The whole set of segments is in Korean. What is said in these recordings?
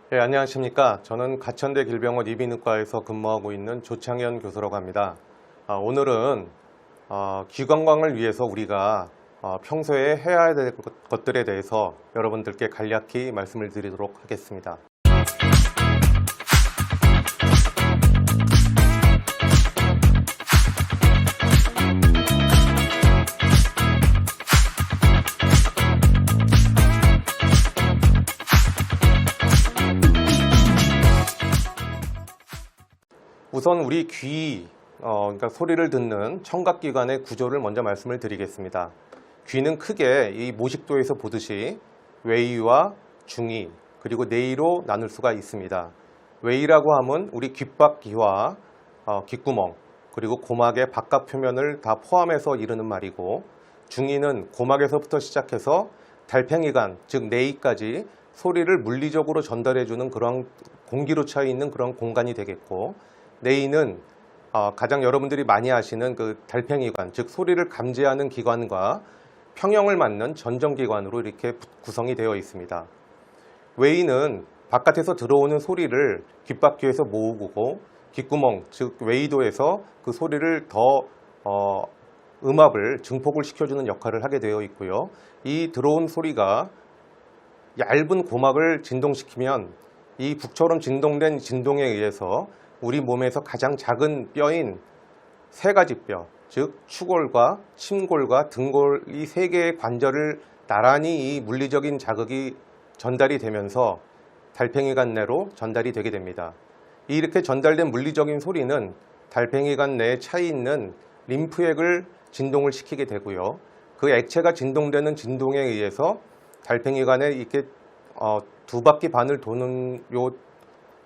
네, 안녕하십니까. 저는 가천대 길병원 이비인후과에서 근무하고 있는 조창현 교수라고 합니다. 오늘은 귀건강을 위해서 우리가 평소에 해야 될 것들에 대해서 여러분들께 간략히 말씀을 드리도록 하겠습니다. 우선 우리 그러니까 소리를 듣는 청각기관의 구조를 먼저 말씀을 드리겠습니다. 귀는 크게 이 모식도에서 보듯이 외위와 중위 그리고 내위로 나눌 수가 있습니다. 외위라고 하면 우리 귓바퀴와 귓구멍 그리고 고막의 바깥 표면을 다 포함해서 이르는 말이고, 중위는 고막에서부터 시작해서 달팽이관 즉 내위까지 소리를 물리적으로 전달해주는 그런 공기로 차 있는 그런 공간이 되겠고, 내위는 가장 여러분들이 많이 아시는 그 달팽이관 즉 소리를 감지하는 기관과 평형을 맞는 전정기관으로 이렇게 구성이 되어 있습니다. 외위는 바깥에서 들어오는 소리를 귓바퀴에서 모으고, 귓구멍 즉 외위도에서 그 소리를 더 음압을 증폭을 시켜주는 역할을 하게 되어 있고요. 이 들어온 소리가 얇은 고막을 진동시키면 이 북처럼 진동된 진동에 의해서 우리 몸에서 가장 작은 뼈인 세 가지 뼈, 즉 추골과 심골과 등골 이 세 개의 관절을 나란히 이 물리적인 자극이 전달이 되면서 달팽이관 내로 전달이 되게 됩니다. 이렇게 전달된 물리적인 소리는 달팽이관 내에 차 있는 림프액을 진동을 시키게 되고요. 그 액체가 진동되는 진동에 의해서 달팽이관에 이렇게 두 바퀴 반을 도는 요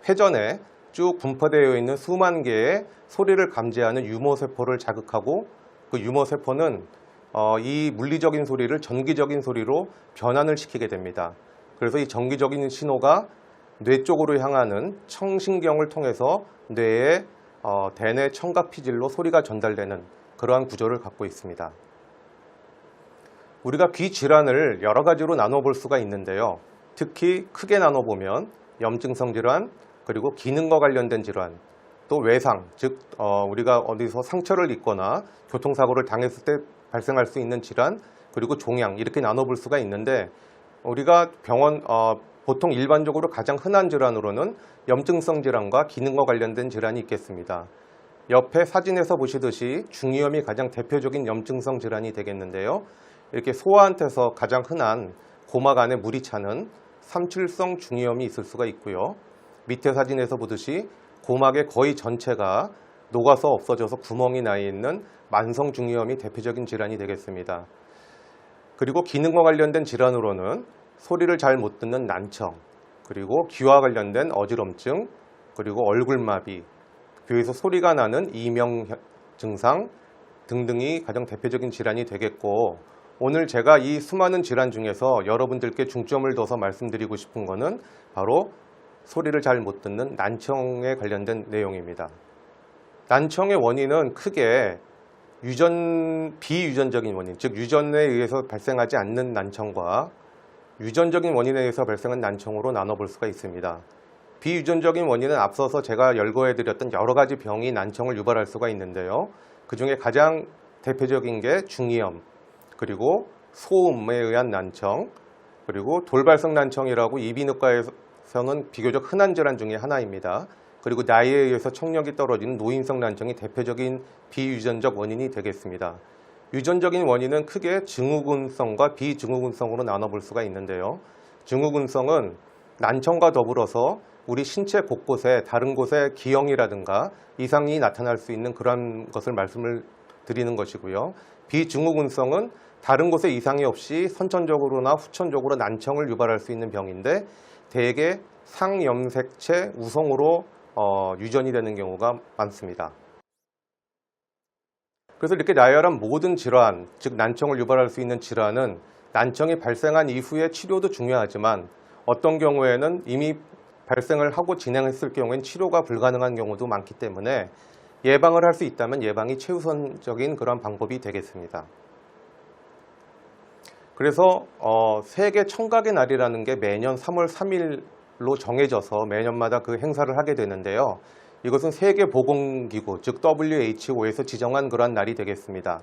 회전에 쭉 분포되어 있는 수만 개의 소리를 감지하는 유모세포를 자극하고, 그 유모세포는 이 물리적인 소리를 전기적인 소리로 변환을 시키게 됩니다. 그래서 이 전기적인 신호가 뇌 쪽으로 향하는 청신경을 통해서 뇌의 대뇌 청각피질로 소리가 전달되는 그러한 구조를 갖고 있습니다. 우리가 귀 질환을 여러 가지로 나눠볼 수가 있는데요. 특히 크게 나눠보면 염증성 질환, 그리고 기능과 관련된 질환, 또 외상, 즉 우리가 어디서 상처를 입거나 교통사고를 당했을 때 발생할 수 있는 질환, 그리고 종양, 이렇게 나눠볼 수가 있는데, 우리가 보통 일반적으로 가장 흔한 질환으로는 염증성 질환과 기능과 관련된 질환이 있겠습니다. 옆에 사진에서 보시듯이 중이염이 가장 대표적인 염증성 질환이 되겠는데요. 이렇게 소아한테서 가장 흔한 고막 안에 물이 차는 삼칠성 중이염이 있을 수가 있고요. 밑에 사진에서 보듯이 고막의 거의 전체가 녹아서 없어져서 구멍이 나 있는 만성 중이염이 대표적인 질환이 되겠습니다. 그리고 기능과 관련된 질환으로는 소리를 잘 못 듣는 난청, 그리고 귀와 관련된 어지럼증, 그리고 얼굴마비, 귀에서 소리가 나는 이명 증상 등등이 가장 대표적인 질환이 되겠고, 오늘 제가 이 수많은 질환 중에서 여러분들께 중점을 둬서 말씀드리고 싶은 것은 바로 소리를 잘 못 듣는 난청에 관련된 내용입니다. 난청의 원인은 크게 비유전적인 원인, 즉 유전에 의해서 발생하지 않는 난청과 유전적인 원인에 의해서 발생한 난청으로 나눠볼 수가 있습니다. 비유전적인 원인은 앞서서 제가 열거해드렸던 여러 가지 병이 난청을 유발할 수가 있는데요. 그 중에 가장 대표적인 게 중이염, 그리고 소음에 의한 난청, 그리고 돌발성 난청이라고 이비인후과에서는 비교적 흔한 질환 중에 하나입니다. 그리고 나이에 의해서 청력이 떨어지는 노인성 난청이 대표적인 비유전적 원인이 되겠습니다. 유전적인 원인은 크게 증후군성과 비증후군성으로 나눠볼 수가 있는데요. 증후군성은 난청과 더불어서 우리 신체 곳곳에 다른 곳에 기형이라든가 이상이 나타날 수 있는 그런 것을 말씀을 드리는 것이고요. 비증후군성은 다른 곳에 이상이 없이 선천적으로나 후천적으로 난청을 유발할 수 있는 병인데, 대개 상염색체 우성으로 유전이 되는 경우가 많습니다. 그래서 이렇게 나열한 모든 질환, 즉 난청을 유발할 수 있는 질환은 난청이 발생한 이후에 치료도 중요하지만 어떤 경우에는 이미 발생을 하고 진행했을 경우엔 치료가 불가능한 경우도 많기 때문에 예방을 할 수 있다면 예방이 최우선적인 그런 방법이 되겠습니다. 그래서 세계 청각의 날이라는 게 매년 3월 3일 날로 정해져서 매년마다 그 행사를 하게 되는데요. 이것은 세계보건기구, 즉 WHO에서 지정한 그러한 날이 되겠습니다.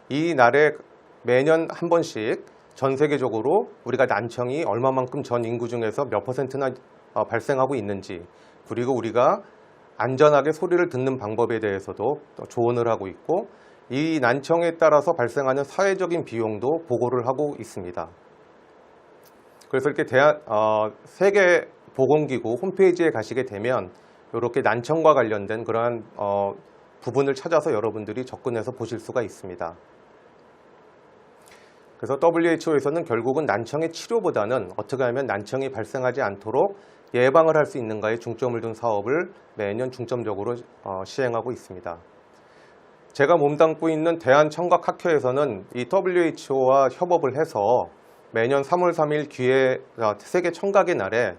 이 날에 매년 한 번씩 전 세계적으로 우리가 난청이 얼마만큼 전 인구 중에서 몇 퍼센트나 발생하고 있는지, 그리고 우리가 안전하게 소리를 듣는 방법에 대해서도 조언을 하고 있고, 이 난청에 따라서 발생하는 사회적인 비용도 보고를 하고 있습니다. 그래서 이렇게 세계보건기구 홈페이지에 가시게 되면 이렇게 난청과 관련된 그러한 부분을 찾아서 여러분들이 접근해서 보실 수가 있습니다. 그래서 WHO에서는 결국은 난청의 치료보다는 어떻게 하면 난청이 발생하지 않도록 예방을 할 수 있는가에 중점을 둔 사업을 매년 중점적으로 시행하고 있습니다. 제가 몸담고 있는 대한청각학회에서는 이 WHO와 협업을 해서 매년 3월 3일 세계 청각의 날에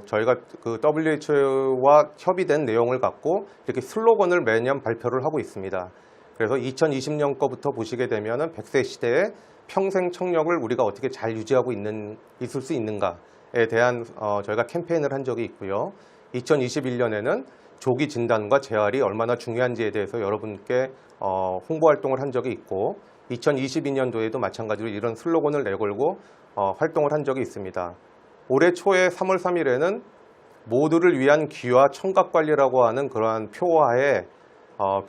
저희가 그 WHO와 협의된 내용을 갖고 이렇게 슬로건을 매년 발표를 하고 있습니다. 그래서 2020년 거부터 보시게 되면은 100세 시대에 평생 청력을 우리가 어떻게 잘 유지하고 있을 수 있는가에 대한 저희가 캠페인을 한 적이 있고요. 2021년에는 조기 진단과 재활이 얼마나 중요한지에 대해서 여러분께 홍보 활동을 한 적이 있고, 2022년도에도 마찬가지로 이런 슬로건을 내걸고 활동을 한 적이 있습니다. 올해 초에 3월 3일에는 모두를 위한 귀와 청각관리라고 하는 그러한 표어하에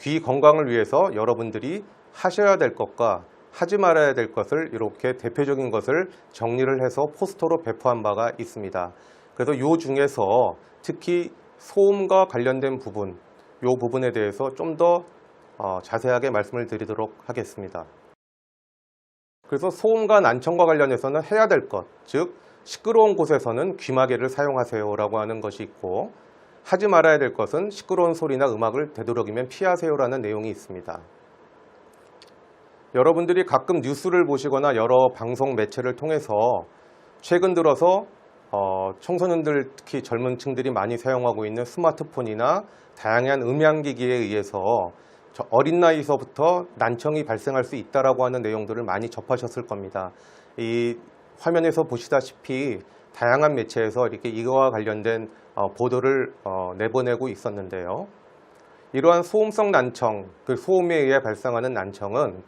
귀 건강을 위해서 여러분들이 하셔야 될 것과 하지 말아야 될 것을 이렇게 대표적인 것을 정리를 해서 포스터로 배포한 바가 있습니다. 그래서 이 중에서 특히 소음과 관련된 부분, 이 부분에 대해서 좀 더 자세하게 말씀을 드리도록 하겠습니다. 그래서 소음과 난청과 관련해서는 해야 될 것, 즉 시끄러운 곳에서는 귀마개를 사용하세요라고 하는 것이 있고, 하지 말아야 될 것은 시끄러운 소리나 음악을 되도록이면 피하세요라는 내용이 있습니다. 여러분들이 가끔 뉴스를 보시거나 여러 방송 매체를 통해서 최근 들어서 청소년들, 특히 젊은 층들이 많이 사용하고 있는 스마트폰이나 다양한 음향기기에 의해서 어린 나이서부터 난청이 발생할 수 있다라고 하는 내용들을 많이 접하셨을 겁니다. 이 화면에서 보시다시피 다양한 매체에서 이렇게 이거와 관련된 보도를 내보내고 있었는데요. 이러한 소음성 난청, 그 소음에 의해 발생하는 난청은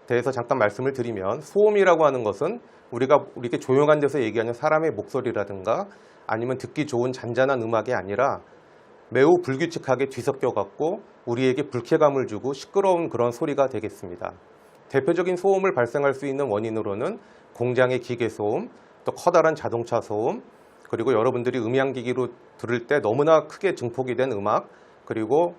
대해서 잠깐 말씀을 드리면, 소음이라고 하는 것은 우리가 이렇게 조용한 데서 얘기하는 사람의 목소리라든가 아니면 듣기 좋은 잔잔한 음악이 아니라 매우 불규칙하게 뒤섞여 갖고 우리에게 불쾌감을 주고 시끄러운 그런 소리가 되겠습니다. 대표적인 소음을 발생할 수 있는 원인으로는 공장의 기계 소음, 또 커다란 자동차 소음, 그리고 여러분들이 음향기기로 들을 때 너무나 크게 증폭이 된 음악, 그리고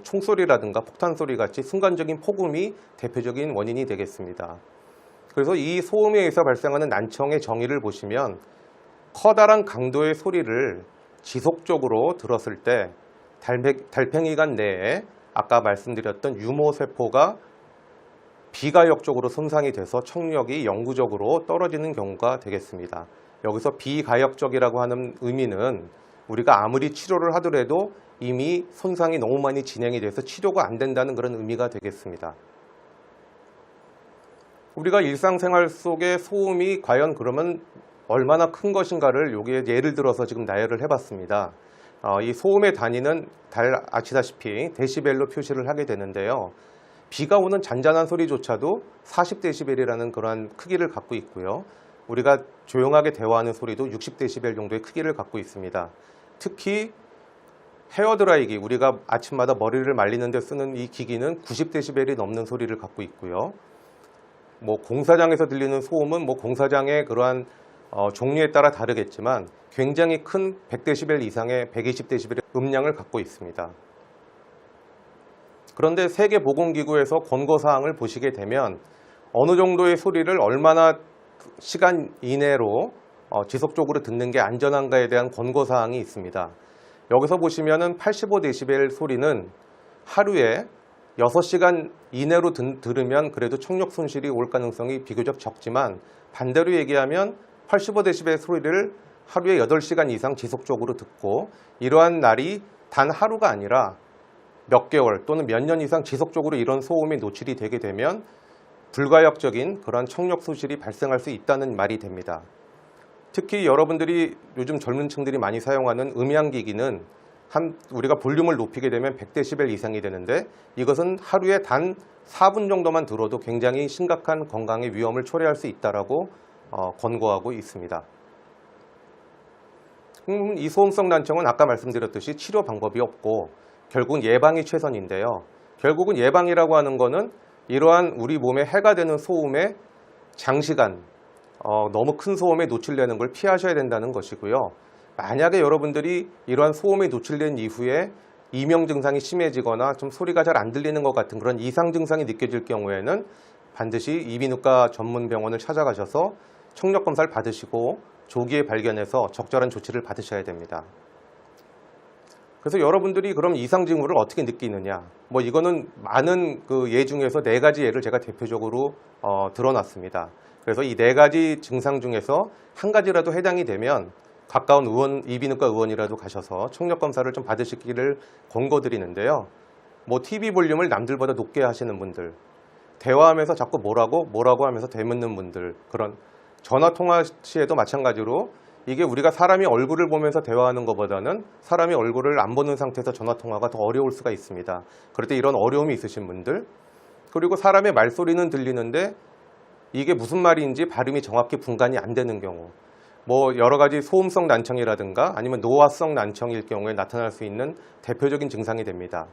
총소리라든가 폭탄소리 같이 순간적인 폭음이 대표적인 원인이 되겠습니다. 그래서 이 소음에 의해서 발생하는 난청의 정의를 보시면, 커다란 강도의 소리를 지속적으로 들었을 때 달팽이관 내에 아까 말씀드렸던 유모세포가 비가역적으로 손상이 돼서 청력이 영구적으로 떨어지는 경우가 되겠습니다. 여기서 비가역적이라고 하는 의미는 우리가 아무리 치료를 하더라도 이미 손상이 너무 많이 진행이 돼서 치료가 안 된다는 그런 의미가 되겠습니다. 우리가 일상생활 속에 소음이 과연 그러면 얼마나 큰 것인가를 여기에 예를 들어서 지금 나열을 해봤습니다. 이 소음의 단위는 잘 아시다시피 데시벨로 표시를 하게 되는데요. 비가 오는 잔잔한 소리조차도 40데시벨이라는 그러한 크기를 갖고 있고요. 우리가 조용하게 대화하는 소리도 60데시벨 정도의 크기를 갖고 있습니다. 특히 헤어드라이기, 우리가 아침마다 머리를 말리는 데 쓰는 이 기기는 90데시벨이 넘는 소리를 갖고 있고요. 공사장에서 들리는 소음은 공사장의 그러한 종류에 따라 다르겠지만 굉장히 큰 100데시벨 이상의 120데시벨의 음량을 갖고 있습니다. 그런데 세계보건기구에서 권고사항을 보시게 되면 어느 정도의 소리를 얼마나 시간 이내로 지속적으로 듣는 게 안전한가에 대한 권고사항이 있습니다. 여기서 보시면은 85데시벨 소리는 하루에 6시간 이내로 들으면 그래도 청력 손실이 올 가능성이 비교적 적지만, 반대로 얘기하면 85데시벨 소리를 하루에 8시간 이상 지속적으로 듣고 이러한 날이 단 하루가 아니라 몇 개월 또는 몇 년 이상 지속적으로 이런 소음에 노출이 되게 되면 불가역적인 그런 청력 손실이 발생할 수 있다는 말이 됩니다. 특히 여러분들이 요즘 젊은 층들이 많이 사용하는 음향기기는 우리가 볼륨을 높이게 되면 100dB 이상이 되는데 이것은 하루에 단 4분 정도만 들어도 굉장히 심각한 건강의 위험을 초래할 수 있다라고 권고하고 있습니다. 이 소음성 난청은 아까 말씀드렸듯이 치료 방법이 없고 결국은 예방이 최선인데요. 결국은 예방이라고 하는 거는 이러한 우리 몸에 해가 되는 소음에 장시간 너무 큰 소음에 노출되는 걸 피하셔야 된다는 것이고요. 만약에 여러분들이 이러한 소음에 노출된 이후에 이명 증상이 심해지거나 좀 소리가 잘 안 들리는 것 같은 그런 이상 증상이 느껴질 경우에는 반드시 이비인후과 전문 병원을 찾아가셔서 청력 검사를 받으시고 조기에 발견해서 적절한 조치를 받으셔야 됩니다. 그래서 여러분들이 그럼 이상 징후를 어떻게 느끼느냐? 뭐 이거는 많은 그 예 중에서 4가지 예를 제가 대표적으로 드러났습니다. 그래서 이 4가지 증상 중에서 한 가지라도 해당이 되면 가까운 이비인후과 의원이라도 가셔서 청력 검사를 좀 받으시기를 권고드리는데요. 뭐 TV 볼륨을 남들보다 높게 하시는 분들, 대화하면서 자꾸 뭐라고 하면서 되묻는 분들, 그런 전화 통화 시에도 마찬가지로 이게 우리가 사람이 얼굴을 보면서 대화하는 것보다는 사람이 얼굴을 안 보는 상태에서 전화 통화가 더 어려울 수가 있습니다. 그럴 때 이런 어려움이 있으신 분들, 그리고 사람의 말소리는 들리는데 이게 무슨 말인지 발음이 정확히 분간이 안 되는 경우, 뭐 여러 가지 소음성 난청이라든가 아니면 노화성 난청일 경우에 나타날 수 있는 대표적인 증상이 됩니다.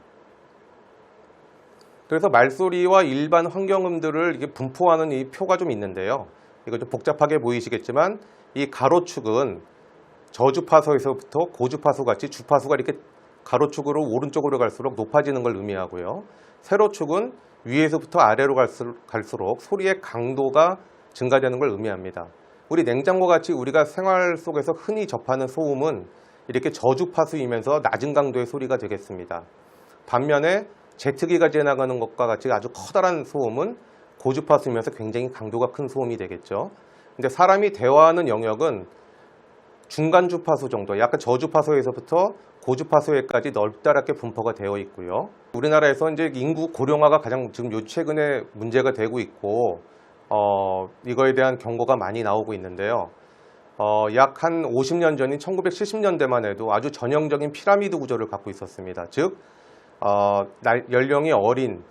그래서 말소리와 일반 환경음들을 이게 분포하는 이 표가 좀 있는데요. 이거 좀 복잡하게 보이시겠지만 이 가로축은 저주파수에서부터 고주파수 같이 주파수가 이렇게 가로축으로 오른쪽으로 갈수록 높아지는 걸 의미하고요. 세로축은 위에서부터 아래로 갈수록 소리의 강도가 증가되는 걸 의미합니다. 우리 냉장고 같이 우리가 생활 속에서 흔히 접하는 소음은 이렇게 저주파수이면서 낮은 강도의 소리가 되겠습니다. 반면에 제트기가 지나가는 것과 같이 아주 커다란 소음은 고주파수이면서 굉장히 강도가 큰 소음이 되겠죠. 근데 사람이 대화하는 영역은 중간 주파수 정도, 약간 저주파수에서부터 고주파수에까지 넓다랗게 분포가 되어 있고요. 우리나라에서 이제 인구 고령화가 가장 지금 최근에 문제가 되고 있고, 이거에 대한 경고가 많이 나오고 있는데요. 약 한 50년 전인 1970년대만 해도 아주 전형적인 피라미드 구조를 갖고 있었습니다. 즉, 연령이 어린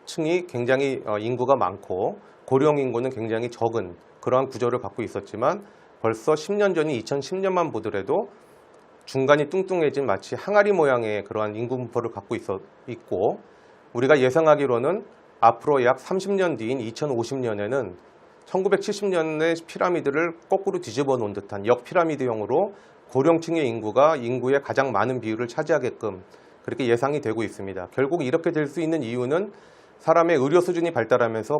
층이 굉장히 인구가 많고 고령 인구는 굉장히 적은 그러한 구조를 갖고 있었지만 벌써 10년 전인 2010년만 보더라도 중간이 뚱뚱해진 마치 항아리 모양의 그러한 인구 분포를 갖고 있고 우리가 예상하기로는 앞으로 약 30년 뒤인 2050년에는 1970년의 피라미드를 거꾸로 뒤집어 놓은 듯한 역피라미드형으로 고령층의 인구가 인구의 가장 많은 비율을 차지하게끔 그렇게 예상이 되고 있습니다. 결국 이렇게 될 수 있는 이유는 사람의 의료 수준이 발달하면서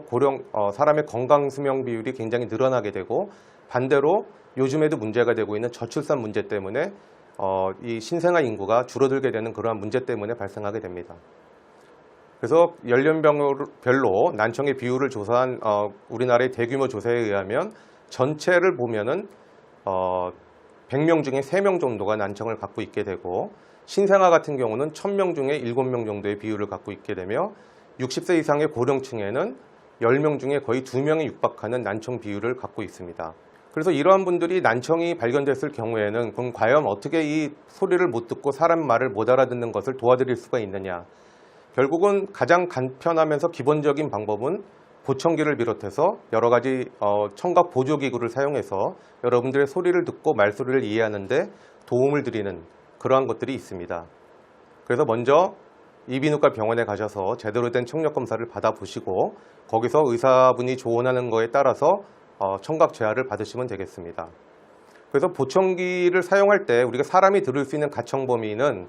사람의 건강 수명 비율이 굉장히 늘어나게 되고 반대로 요즘에도 문제가 되고 있는 저출산 문제 때문에 이 신생아 인구가 줄어들게 되는 그러한 문제 때문에 발생하게 됩니다. 그래서 연령별로 난청의 비율을 조사한 우리나라의 대규모 조사에 의하면 전체를 보면은 100명 중에 3명 정도가 난청을 갖고 있게 되고 신생아 같은 경우는 1000명 중에 7명 정도의 비율을 갖고 있게 되며 60세 이상의 고령층에는 10명 중에 거의 2명에 육박하는 난청 비율을 갖고 있습니다. 그래서 이러한 분들이 난청이 발견됐을 경우에는 그럼 과연 어떻게 이 소리를 못 듣고 사람 말을 못 알아듣는 것을 도와드릴 수가 있느냐. 결국은 가장 간편하면서 기본적인 방법은 보청기를 비롯해서 여러 가지 청각 보조기구를 사용해서 여러분들의 소리를 듣고 말소리를 이해하는 데 도움을 드리는 그러한 것들이 있습니다. 그래서 먼저 이비인후과 병원에 가셔서 제대로 된 청력 검사를 받아보시고 거기서 의사분이 조언하는 거에 따라서 청각 재활을 받으시면 되겠습니다. 그래서 보청기를 사용할 때 우리가 사람이 들을 수 있는 가청 범위는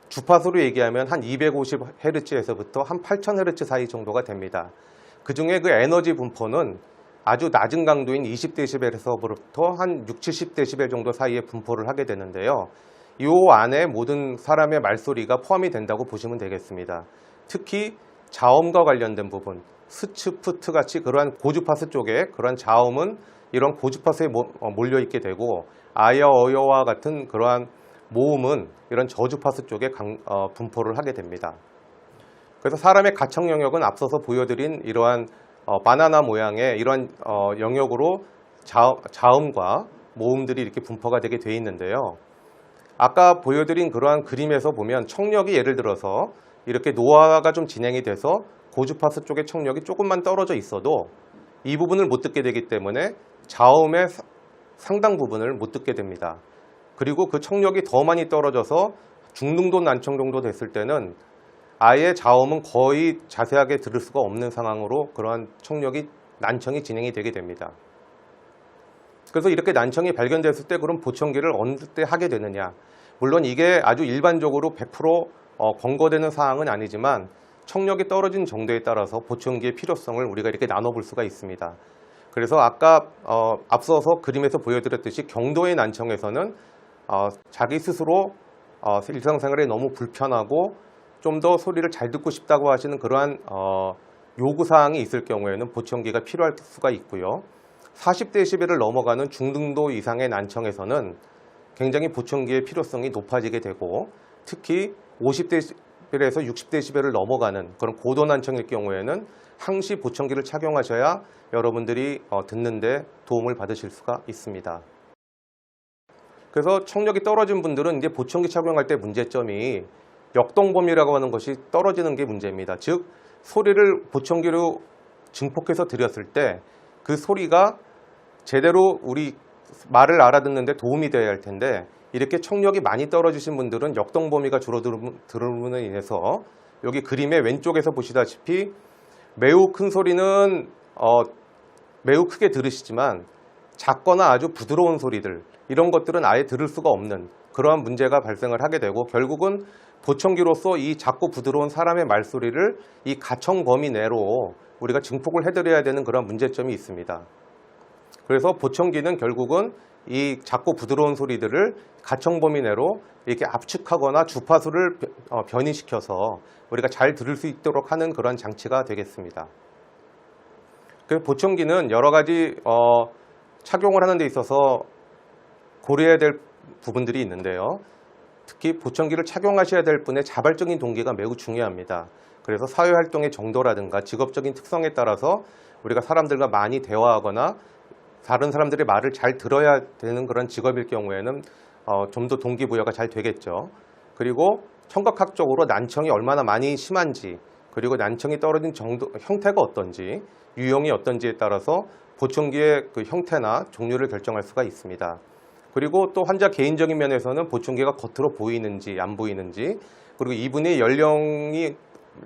주파수로 얘기하면 한 250Hz에서부터 한 8000Hz 사이 정도가 됩니다. 그 중에 그 에너지 분포는 아주 낮은 강도인 20dB에서부터 한 60, 70dB 정도 사이에 분포를 하게 되는데요. 이 안에 모든 사람의 말소리가 포함이 된다고 보시면 되겠습니다. 특히 자음과 관련된 부분, 스츠, 푸트 같이 그러한 고주파수 쪽에 그러한 자음은 이런 고주파수에 몰려있게 되고 아여, 어여와 같은 그러한 모음은 이런 저주파수 쪽에 분포를 하게 됩니다. 그래서 사람의 가청 영역은 앞서서 보여드린 이러한 바나나 모양의 이런 영역으로 자음과 모음들이 이렇게 분포가 되게 돼 있는데요. 아까 보여드린 그러한 그림에서 보면 청력이 예를 들어서 이렇게 노화가 좀 진행이 돼서 고주파수 쪽의 청력이 조금만 떨어져 있어도 이 부분을 못 듣게 되기 때문에 자음의 상당 부분을 못 듣게 됩니다. 그리고 그 청력이 더 많이 떨어져서 중등도 난청 정도 됐을 때는 아예 자음은 거의 자세하게 들을 수가 없는 상황으로 그러한 난청이 진행이 되게 됩니다. 그래서 이렇게 난청이 발견됐을 때 그럼 보청기를 어느 때 하게 되느냐. 물론 이게 아주 일반적으로 100% 권고되는 사항은 아니지만 청력이 떨어진 정도에 따라서 보청기의 필요성을 우리가 이렇게 나눠볼 수가 있습니다. 그래서 아까 앞서서 그림에서 보여드렸듯이 경도의 난청에서는 자기 스스로 일상생활에 너무 불편하고 좀 더 소리를 잘 듣고 싶다고 하시는 그러한 요구사항이 있을 경우에는 보청기가 필요할 수가 있고요. 40dB를 넘어가는 중등도 이상의 난청에서는 굉장히 보청기의 필요성이 높아지게 되고 특히 50dB에서 60dB를 넘어가는 그런 고도 난청일 경우에는 항시 보청기를 착용하셔야 여러분들이 듣는데 도움을 받으실 수가 있습니다. 그래서 청력이 떨어진 분들은 이제 보청기 착용할 때 문제점이 역동범위라고 하는 것이 떨어지는 게 문제입니다. 즉 소리를 보청기로 증폭해서 들였을 때 그 소리가 제대로 우리 말을 알아듣는데 도움이 되어야 할 텐데 이렇게 청력이 많이 떨어지신 분들은 역동범위가 줄어들음으로 인해서 여기 그림의 왼쪽에서 보시다시피 매우 큰 소리는 매우 크게 들으시지만 작거나 아주 부드러운 소리들 이런 것들은 아예 들을 수가 없는 그러한 문제가 발생을 하게 되고 결국은 보청기로서 이 작고 부드러운 사람의 말소리를 이 가청 범위 내로 우리가 증폭을 해드려야 되는 그런 문제점이 있습니다. 그래서 보청기는 결국은 이 작고 부드러운 소리들을 가청 범위 내로 이렇게 압축하거나 주파수를 변이시켜서 우리가 잘 들을 수 있도록 하는 그런 장치가 되겠습니다. 그래서 보청기는 여러 가지 착용을 하는 데 있어서 고려해야 될 부분들이 있는데요. 특히 보청기를 착용하셔야 될 분의 자발적인 동기가 매우 중요합니다. 그래서 사회활동의 정도라든가 직업적인 특성에 따라서 우리가 사람들과 많이 대화하거나 다른 사람들의 말을 잘 들어야 되는 그런 직업일 경우에는 좀 더 동기부여가 잘 되겠죠. 그리고 청각학적으로 난청이 얼마나 많이 심한지 그리고 난청이 떨어진 정도, 형태가 어떤지 유형이 어떤지에 따라서 보청기의 그 형태나 종류를 결정할 수가 있습니다. 그리고 또 환자 개인적인 면에서는 보청기가 겉으로 보이는지 안 보이는지 그리고 이분의 연령이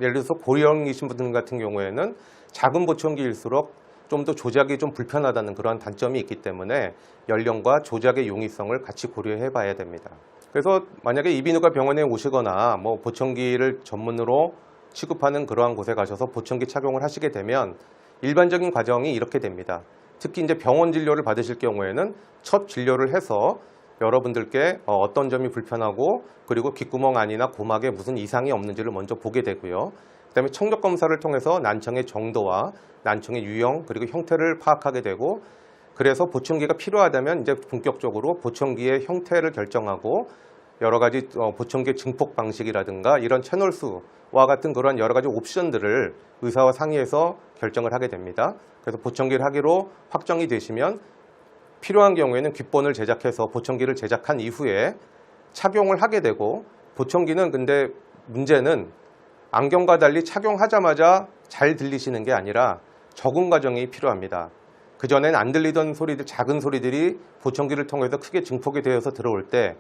예를 들어서 고령이신 분들 같은 경우에는 작은 보청기일수록 좀 더 조작이 좀 불편하다는 그런 단점이 있기 때문에 연령과 조작의 용이성을 같이 고려해 봐야 됩니다. 그래서 만약에 이비인후과 병원에 오시거나 뭐 보청기를 전문으로 취급하는 그러한 곳에 가셔서 보청기 착용을 하시게 되면 일반적인 과정이 이렇게 됩니다. 특히 이제 병원 진료를 받으실 경우에는 첫 진료를 해서 여러분들께 어떤 점이 불편하고 그리고 귓구멍 안이나 고막에 무슨 이상이 없는지를 먼저 보게 되고요. 그다음에 청력 검사를 통해서 난청의 정도와 난청의 유형 그리고 형태를 파악하게 되고 그래서 보청기가 필요하다면 이제 본격적으로 보청기의 형태를 결정하고 여러 가지 보청기의 증폭 방식이라든가 이런 채널 수와 같은 그런 여러 가지 옵션들을 의사와 상의해서 결정을 하게 됩니다. 그래서 보청기를 하기로 확정이 되시면 필요한 경우에는 귓본을 제작해서 보청기를 제작한 이후에 착용을 하게 되고 보청기는 근데 문제는 안경과 달리 착용하자마자 잘 들리시는 게 아니라 적응 과정이 필요합니다. 그전엔 안 들리던 소리들, 작은 소리들이 보청기를 통해서 크게 증폭이 되어서 들어올 때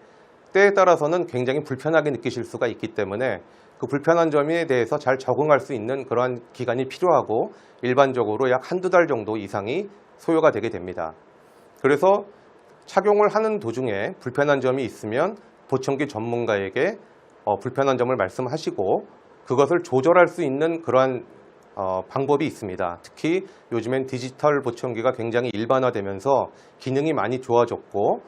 때에 따라서는 굉장히 불편하게 느끼실 수가 있기 때문에 그 불편한 점에 대해서 잘 적응할 수 있는 그러한 기간이 필요하고 일반적으로 약 한두 달 정도 이상이 소요가 되게 됩니다. 그래서 착용을 하는 도중에 불편한 점이 있으면 보청기 전문가에게 불편한 점을 말씀하시고 그것을 조절할 수 있는 그러한 방법이 있습니다. 특히 요즘엔 디지털 보청기가 굉장히 일반화되면서 기능이 많이 좋아졌고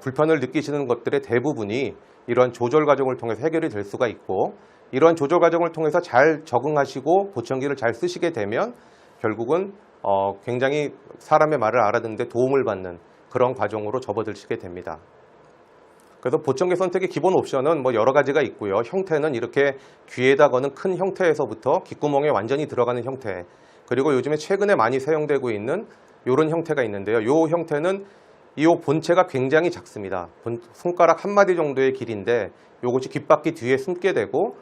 불편을 느끼시는 것들의 대부분이 이러한 조절 과정을 통해서 해결이 될 수가 있고 이러한 조절 과정을 통해서 잘 적응하시고 보청기를 잘 쓰시게 되면 결국은 굉장히 사람의 말을 알아듣는 데 도움을 받는 그런 과정으로 접어들시게 됩니다. 그래서 보청기 선택의 기본 옵션은 뭐 여러 가지가 있고요. 형태는 이렇게 귀에다 거는 큰 형태에서부터 귓구멍에 완전히 들어가는 형태 그리고 요즘에 최근에 많이 사용되고 있는 이런 형태가 있는데요. 이 형태는 이 본체가 굉장히 작습니다. 손가락 한 마디 정도의 길인데 이것이 귓바퀴 뒤에 숨게 되고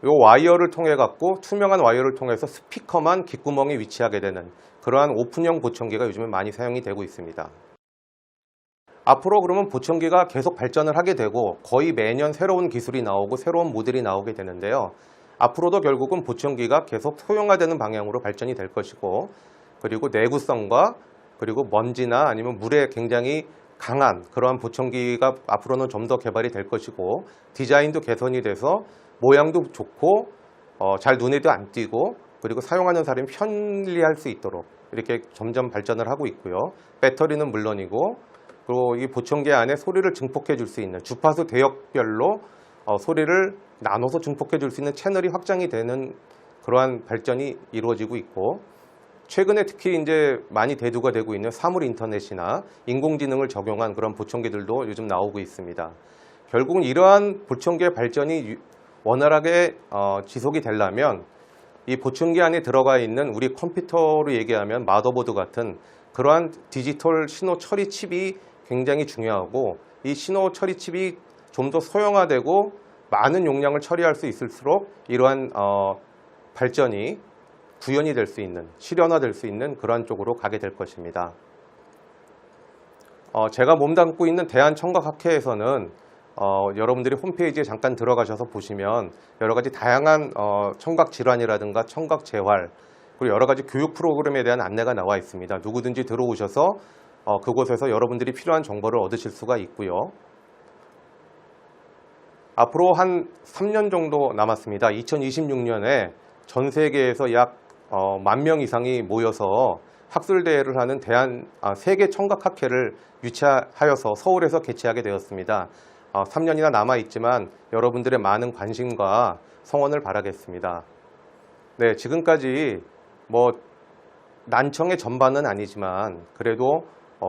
이 와이어를 통해 갖고 투명한 와이어를 통해서 스피커만 귓구멍에 위치하게 되는 그러한 오픈형 보청기가 요즘에 많이 사용이 되고 있습니다. 앞으로 그러면 보청기가 계속 발전을 하게 되고 거의 매년 새로운 기술이 나오고 새로운 모델이 나오게 되는데요. 앞으로도 결국은 보청기가 계속 소형화되는 방향으로 발전이 될 것이고, 그리고 내구성과 그리고 먼지나 아니면 물에 굉장히 강한 그러한 보청기가 앞으로는 좀 더 개발이 될 것이고, 디자인도 개선이 돼서 모양도 좋고 잘 눈에도 안 띄고, 그리고 사용하는 사람이 편리할 수 있도록 이렇게 점점 발전을 하고 있고요. 배터리는 물론이고, 그리고 이 보청기 안에 소리를 증폭해 줄 수 있는 주파수 대역별로 소리를 나눠서 증폭해 줄 수 있는 채널이 확장이 되는 그러한 발전이 이루어지고 있고, 최근에 특히 이제 많이 대두가 되고 있는 사물 인터넷이나 인공지능을 적용한 그런 보청기들도 요즘 나오고 있습니다. 결국은 이러한 보청기의 발전이 원활하게 지속이 되려면 이 보청기 안에 들어가 있는 우리 컴퓨터로 얘기하면 마더보드 같은 그러한 디지털 신호 처리 칩이 굉장히 중요하고, 이 신호 처리 칩이 좀 더 소형화되고 많은 용량을 처리할 수 있을수록 이러한 발전이 구현이 될 수 있는, 실현화될 수 있는 그러한 쪽으로 가게 될 것입니다. 제가 몸담고 있는 대한청각학회에서는 여러분들이 홈페이지에 잠깐 들어가셔서 보시면 여러 가지 다양한 청각 질환이라든가 청각 재활, 그리고 여러 가지 교육 프로그램에 대한 안내가 나와 있습니다. 누구든지 들어오셔서 그곳에서 여러분들이 필요한 정보를 얻으실 수가 있고요. 앞으로 한 3년 정도 남았습니다. 2026년에 전 세계에서 약 10,000명 이상이 모여서 학술대회를 하는 세계 청각학회를 유치하여서 서울에서 개최하게 되었습니다. 3년이나 남아있지만 여러분들의 많은 관심과 성원을 바라겠습니다. 네, 지금까지 난청의 전반은 아니지만 그래도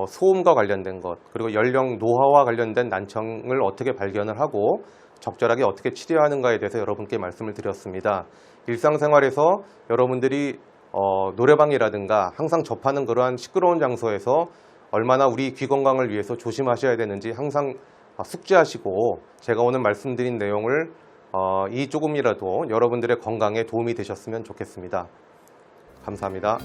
소음과 관련된 것, 그리고 연령 노화와 관련된 난청을 어떻게 발견을 하고 적절하게 어떻게 치료하는가에 대해서 여러분께 말씀을 드렸습니다. 일상생활에서 여러분들이 노래방이라든가 항상 접하는 그러한 시끄러운 장소에서 얼마나 우리 귀 건강을 위해서 조심하셔야 되는지 항상 숙지하시고, 제가 오늘 말씀드린 내용을 조금이라도 여러분들의 건강에 도움이 되셨으면 좋겠습니다. 감사합니다.